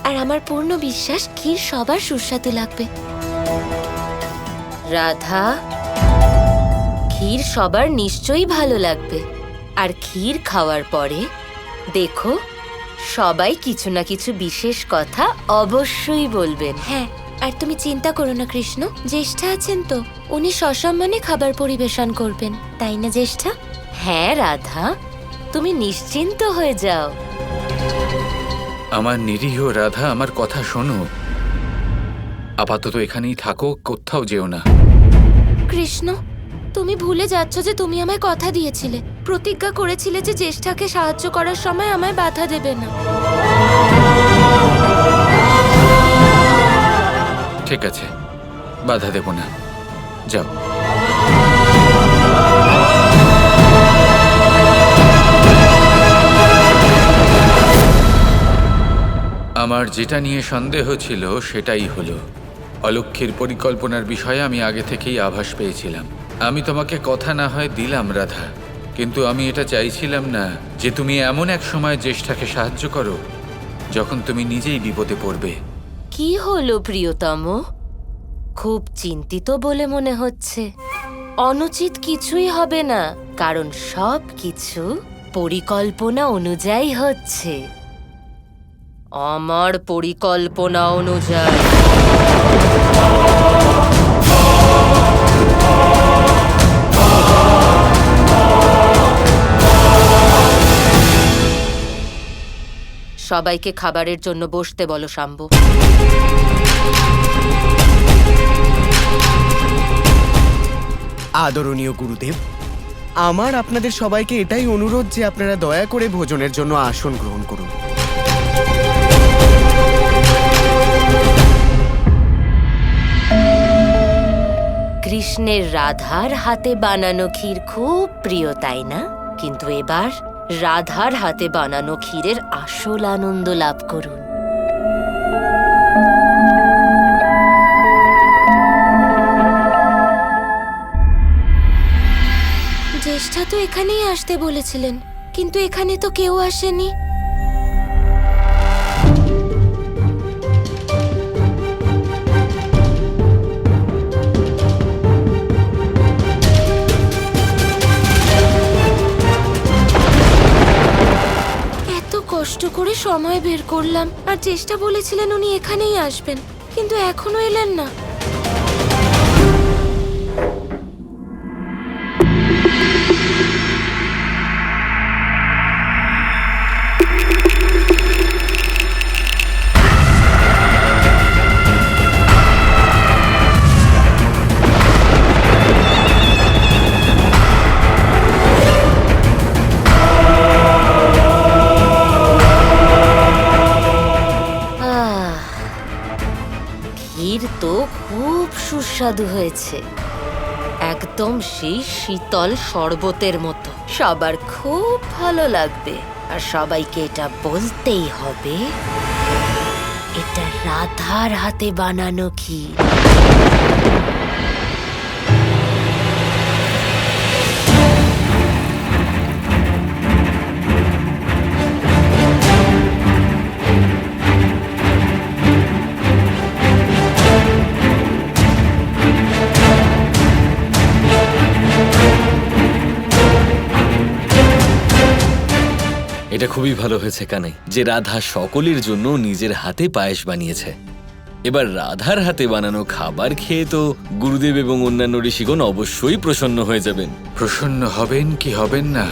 আর আমার পূর্ণ বিশ্বাস ক্ষীর সবার সুস্বাদু লাগবে। রাধা, ক্ষীর সবার নিশ্চয়ই ভালো লাগবে। আর ক্ষীর খাওয়ার পরে দেখো সবাই কিছু না কিছু বিশেষ কথা অবশ্যই বলবেন। হ্যাঁ, আর তুমি চিন্তা করো না কৃষ্ণ, জ্যেষ্ঠা আছেন তো, উনি সসম্মানে খাবার পরিবেশন করবেন, তাই না জ্যেষ্ঠা? হ্যাঁ রাধা, তুমি নিশ্চিন্ত হয়ে যাও। আমার নিরীহ রাধা, আমার কথা শোনো। আপাতত এখানেই থাকো, কোথাও যেও না। কৃষ্ণ, তুমি ভুলে যাচ্ছ যে তুমি আমায় কথা দিয়েছিলে, প্রতিজ্ঞা করেছিলে যে জ্যেষ্ঠাকে সাহায্য করার সময় আমায় বাধা দেবে না। ঠিক আছে, বাধা দেব না, যাও। আমার যেটা নিয়ে সন্দেহ ছিল সেটাই হলো। অলক্ষ্মীর পরিকল্পনার বিষয়ে আমি আগে থেকেই আভাস পেয়েছিলাম। আমি তোমাকে কথা না হয় দিলাম রাধা, কিন্তু আমি এটা চাইছিলাম না যে তুমি এমন এক সময় জ্যেষ্ঠাকে সাহায্য করো যখন তুমি নিজেই বিপদে পড়বে। কি হলো প্রিয়তম, খুব চিন্তিত বলে মনে হচ্ছে। অনুচিত কিছুই হবে না, কারণ সব কিছু পরিকল্পনা অনুযায়ী হচ্ছে। আমার পরিকল্পনা অনুযায়ী। সবাইকে খাবারের জন্য বসতে বলো শাম্বু। আদরণীয় গুরুদেব, আমার আপনাদের সবাইকে এটাই অনুরোধ যে আপনারা দয়া করে ভোজনের জন্য আসন গ্রহণ করুন। কৃষ্ণের রাধার হাতে বানানো ক্ষীর খুব প্রিয়, তাই না? কিন্তু এবার রাধার হাতে বানানো ক্ষীরের আসল আনন্দ লাভ করুন। জ্যেষ্ঠা তো এখানেই আসতে বলেছিলেন, কিন্তু এখানে তো কেউ আসেনি। এত কষ্ট করে সময় বের করলাম, আর জ্যেষ্ঠা বলেছিলেন উনি এখানেই আসবেন, কিন্তু এখনো এলেন না। ক্ষীর তো খুব সুস্বাদু হয়েছে, একদম সেই শীতল শরবতের মতো। সবার খুব ভালো লাগবে, আর সবাইকে এটা বলতেই হবে, এটা রাধার হাতে বানানো ক্ষীর। এটা খুবই ভালো হয়েছে কানাই যে রাধা সকলের জন্য নিজের হাতে পায়েস বানিয়েছে। এবার রাধার হাতে বানানো খাবার খেয়ে তো গুরুদেব এবং অন্যান্য ঋষিগণ অবশ্যই প্রসন্ন হয়ে যাবেন। প্রসন্ন হবেন কি হবেন না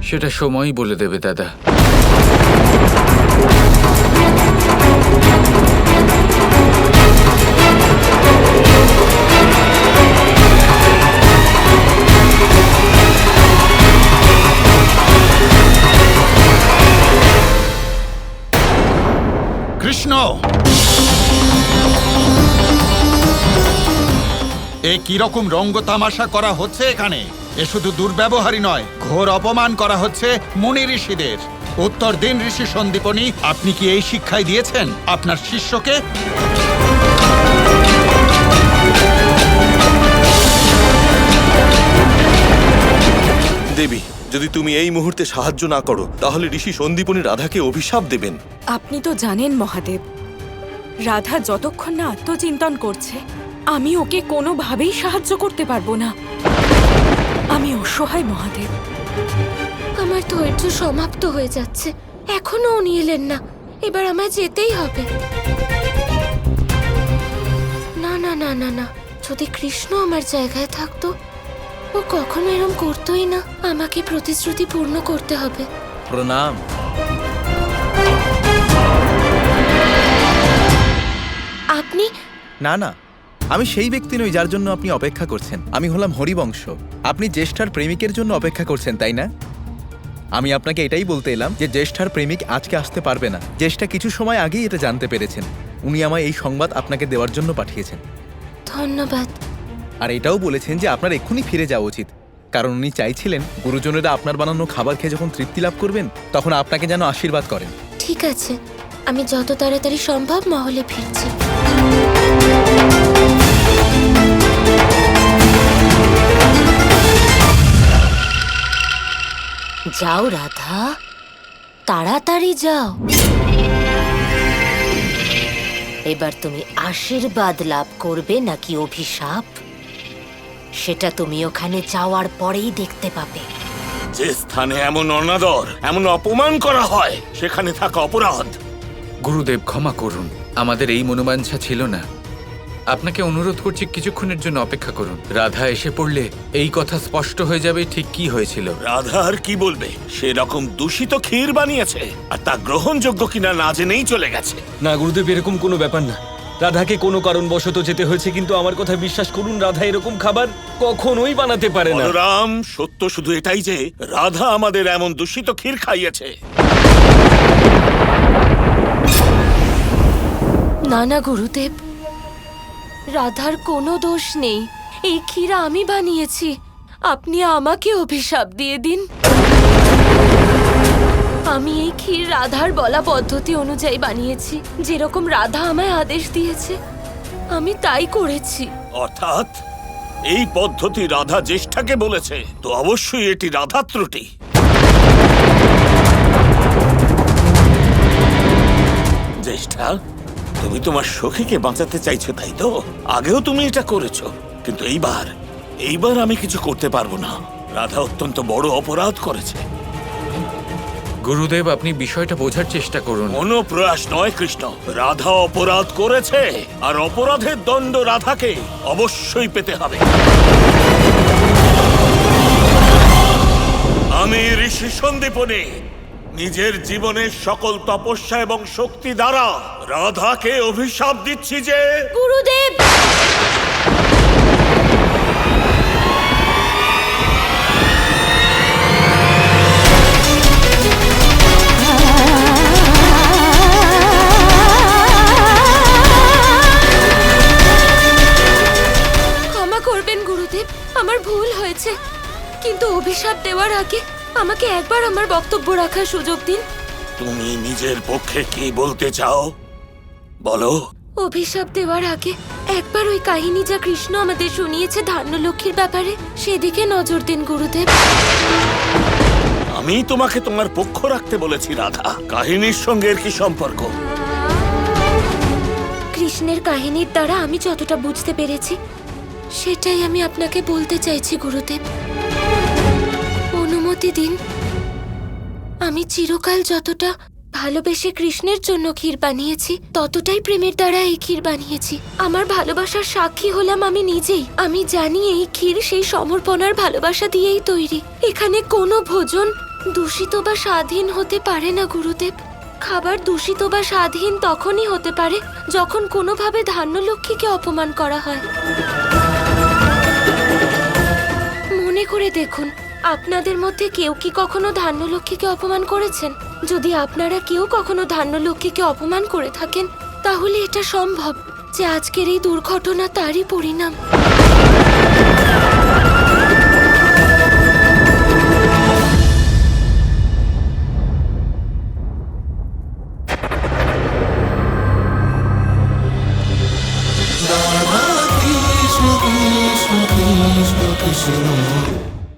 সেটা সময় বলে দেবে দাদা। কৃষ্ণ, এ কিরকম রঙ্গ তামাশা করা হচ্ছে এখানে? এ শুধু দুর্ব্যবহারই নয়, ঘোর অপমান করা হচ্ছে মুনি ঋষিদের। উত্তর দিন ঋষি সন্দীপনী, আপনি কি এই শিক্ষাই দিয়েছেন আপনার শিষ্যকে? দেবী, যদি তুমি এই মুহূর্তে সাহায্য না করো তাহলে ঋষি সন্দীপনী রাধাকে অভিশাপ দেবেন। আপনি তো জানেন মহাদেব, রাধা যতক্ষণ না আত্মচিন্তন করছে আমি ওকে কোনোভাবেই সাহায্য করতে পারবো না। আমি অসহায় মহাদেব। আমার ধৈর্য সমাপ্ত হয়ে যাচ্ছে, এখনো উনি এলেন না। এবার আমায় যেতেই হবে। না না না না না, যদি কৃষ্ণ আমার জায়গায় থাকতো ও কখনো এরম করতোই না। আমাকে প্রতিশ্রুতি পূর্ণ করতে হবে। প্রণাম। আপনি? না না, আমি সেই ব্যক্তি নই যার জন্য আপনি অপেক্ষা করছেন। আমি হলাম হরিবংশ। আপনি জ্যেষ্ঠার প্রেমিকের জন্য অপেক্ষা করছেন, তাই না? আমি আপনাকে এটাই বলতে এলাম যে জ্যেষ্ঠার প্রেমিক আজকে আসতে পারবে না। জ্যেষ্ঠা কিছু সময় আগেই এটা জানতে পেরেছেন। উনি আমায় এই সংবাদ আপনাকে দেওয়ার জন্য পাঠিয়েছেন। ধন্যবাদ। আর এটাও বলেছেন যে আপনার এক্ষুনি ফিরে যাওয়া উচিত, কারণ উনি চাইছিলেন গুরুজনেরা আপনার বানানো খাবার খেয়ে যখন তৃপ্তি লাভ করবেন তখন আপনাকে যেন আশীর্বাদ করেন। ঠিক আছে, আমি যত তাড়াতাড়ি সম্ভব মহলে ফিরছি। যাও রাধা, তাড়াতাড়ি যাও। এবার তুমি আশীর্বাদ লাভ করবে নাকি অভিশাপ, সেটা তুমি ওখানে যাওয়ার পরেই দেখতে পাবে। যে স্থানে এমন অনাদর, এমন অপমান করা হয় সেখানে থাকা অপরাধ। গুরুদেব ক্ষমা করুন, আমাদের এই মনোবাঞ্ছা ছিল না। আপনাকে অনুরোধ করছি কিছুক্ষণের জন্য অপেক্ষা করুন। রাধা এসে পড়লে এই কথা স্পষ্ট হয়ে যাবে ঠিক কি হয়েছিল। রাধা আর কি বলবে? সেরকম দূষিত ক্ষীর বানিয়েছে আর তা গ্রহণযোগ্য কিনা না জেনেই চলে গেছে। না গুরুদেব, এরকম কোনো ব্যাপার না। রাধাকে কোনো কারণবশত যেতে হয়েছে, কিন্তু আমার কথা বিশ্বাস করুন, রাধা এরকম খাবার কখনোই বানাতে পারে না। বলরাম, সত্য শুধু এটাই যে রাধা আমাদের এমন দূষিত ক্ষীর খাইয়েছে। না না গুরুদেব, রাধার কোনো দোষ নেই। এই ক্ষীর আমি বানিয়েছি। আপনি আমাকে অভিশাপ দিয়ে দিন। আমি এই ক্ষীর রাধার বলা পদ্ধতি অনুযায়ী বানিয়েছি। যেরকম রাধা আমায় আদেশ দিয়েছে আমি তাই করেছি। অর্থাৎ এই পদ্ধতি রাধা জ্যেষ্ঠাকে বলেছে, তো অবশ্যই এটি রাধার ত্রুটি। জ্যেষ্ঠা, তুমি তোমার সখীকে বাঁচাতে চাইছো, তাই তো? আগেও তুমি এটা করেছো, কিন্তু এইবার আমি কিছু করতে পারবো না। রাধা অত্যন্ত বড় অপরাধ করেছে। গুরুদেব, আপনি বিষয়টা বোঝার চেষ্টা করুন। কোনো প্রয়াস নয় কৃষ্ণ, রাধা অপরাধ করেছে আর অপরাধের দণ্ড রাধাকে অবশ্যই পেতে হবে। আমি ঋষি সন্দীপনী নিজের জীবনের সকল তপস্যা এবং শক্তি দ্বারা রাধাকে অভিশাপ দিচ্ছি যে গুরুদেব, ক্ষমা করবেন গুরুদেব, আমার ভুল হয়েছে। কিন্তু অভিশাপ দেওয়ার আগে আমাকে একবার আমার বক্তব্য রাখার সুযোগ দিন। তুমি নিজের পক্ষে কি বলতে চাও বলো। অভিশাপ দেওয়ার আগে একবার ওই কাহিনী যা কৃষ্ণ আমাদের শুনিয়েছে ধান্যলক্ষ্মীর ব্যাপারে, সেদিকে নজর দিন গুরুদেব। আমি তোমাকে তোমার পক্ষ রাখতে বলেছি রাধা। কাহিনীর সঙ্গে এর কি সম্পর্ক? কৃষ্ণের কাহিনীর দ্বারা আমি যতটা বুঝতে পেরেছি সেটাই আমি আপনাকে বলতে চাইছি গুরুদেব। অনুমতি দিন। আমি চিরকাল যতটা ভালোবেসে কৃষ্ণের জন্য ক্ষীর বানিয়েছি ততটাই প্রেমের দ্বারা এই ক্ষীর বানিয়েছি। আমার ভালোবাসার সাক্ষী হলাম আমি নিজেই। আমি জানি এই ক্ষীর সেই সমর্পণার ভালোবাসা দিয়েই তৈরি। এখানে কোনো ভোজন দূষিত বা স্বাধীন হতে পারে না গুরুদেব। খাবার দূষিত বা স্বাধীন তখনই হতে পারে যখন কোনোভাবে ধান্যলক্ষ্মীকে অপমান করা হয়। মনে করে দেখুন, আপনাদের মধ্যে কেউ কি কখনো ধান্যলক্ষ্মীকে অপমান করেছেন? যদি আপনারা কেউ কখনো ধান্যলক্ষ্মীকে অপমান করে থাকেন তাহলে এটা সম্ভব যে আজকের এই দুর্ঘটনা তারই পরিণাম।